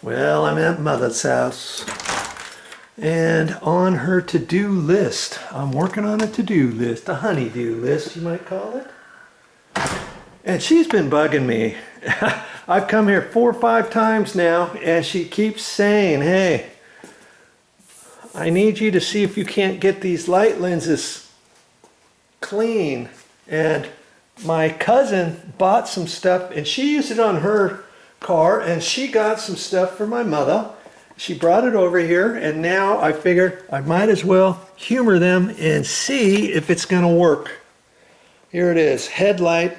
Well, I'm at Motha's house, and on her to-do list, I'm working on a to-do list, a honey-do list, you might call it. And she's been bugging me. I've come here 4 or 5 times now, and she keeps saying, hey, I need you to see if you can't get these light lenses clean. And my cousin bought some stuff, and she used it on her car, and she got some stuff for my mother. She brought it over here, and now I figured I might as well humor them and see if it's going to work. Here it is, headlight.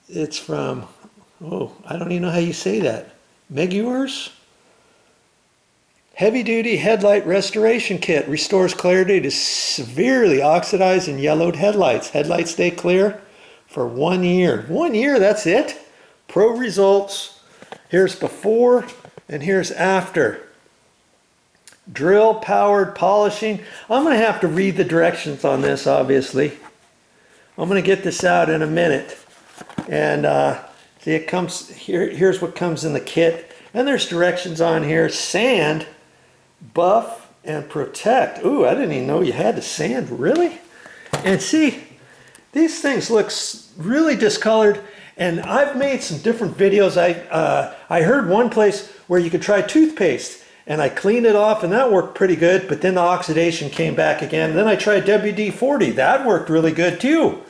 It's from, oh, I don't even know how you say that. Meguiar's? Heavy duty headlight restoration kit restores clarity to severely oxidized and yellowed headlights. Headlights stay clear for 1 year. 1 year, that's it? Pro results. Here's before and here's after. Drill powered polishing. I'm going to have to read the directions on this, obviously. I'm going to get this out in a minute. And see, it comes here. Here's what comes in the kit. And there's directions on here. Sand, buff, and protect. Ooh, I didn't even know you had to sand, really? And see, these things look really discolored. And I've made some different videos. I heard one place where you could try toothpaste, and I cleaned it off, and that worked pretty good. But then the oxidation came back again. And then I tried WD-40. That worked really good too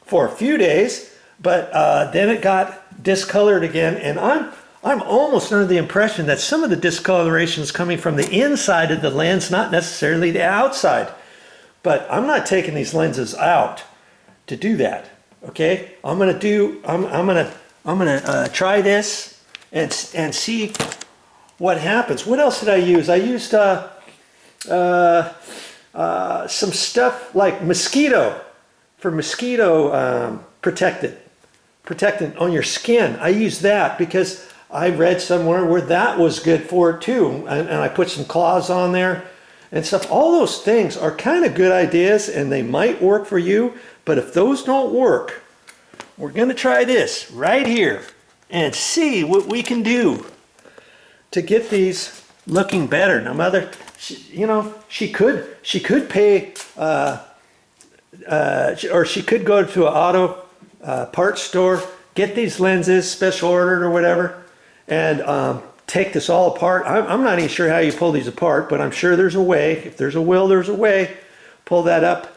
for a few days. But then it got discolored again, and I'm almost under the impression that some of the discoloration is coming from the inside of the lens, not necessarily the outside. But I'm not taking these lenses out to do that. Okay, I'm gonna try this and see what happens. What else did I use? I used some stuff like mosquito for mosquito protectant on your skin. I use that because I read somewhere where that was good for it too, and I put some claws on there and stuff. All those things are kind of good ideas, and they might work for you. But if those don't work, we're going to try this right here and see what we can do to get these looking better. Now, Mother, she could pay, or she could go to an auto parts store, get these lenses special ordered or whatever, and take this all apart. I'm not even sure how you pull these apart, but I'm sure there's a way. If there's a will, there's a way. Pull that up.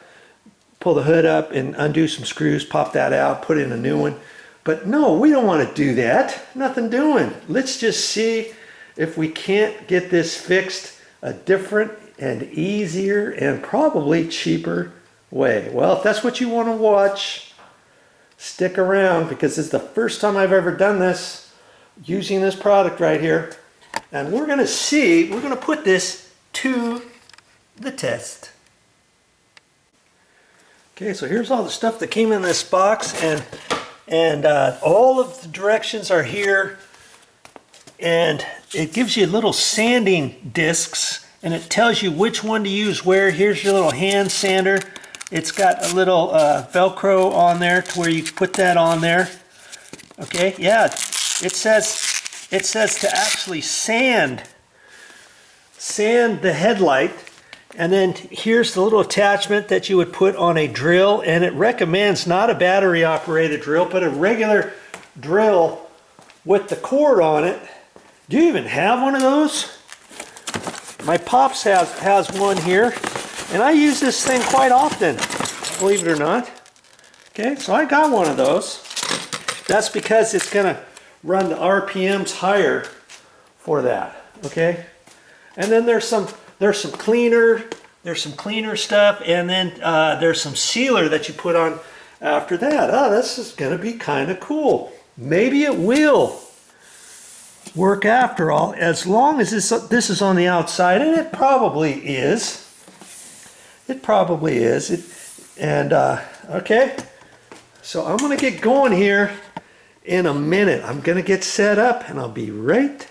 Pull the hood up and undo some screws, pop that out, put in a new one. But no, we don't want to do that. Nothing doing. Let's just see if we can't get this fixed a different and easier and probably cheaper way. Well, if that's what you want to watch, stick around, because it's the first time I've ever done this using this product right here. And we're going to put this to the test. Okay, so here's all the stuff that came in this box, and all of the directions are here, and it gives you little sanding discs, and it tells you which one to use where. Here's your little hand sander. It's got a little Velcro on there to where you put that on there. Okay, yeah, it says to actually sand the headlight. And then here's the little attachment that you would put on a drill, and it recommends not a battery operated drill, but a regular drill with the cord on it. Do you even have one of those? My Pops has one here, and I use this thing quite often, believe it or not. Okay, so I got one of those. That's because it's gonna run the RPMs higher for that, okay? And then there's some cleaner stuff, and then there's some sealer that you put on after that. Oh, this is going to be kind of cool. Maybe it will work after all, as long as this is on the outside, and it probably is. It probably is. Okay, so I'm going to get going here in a minute. I'm going to get set up, and I'll be right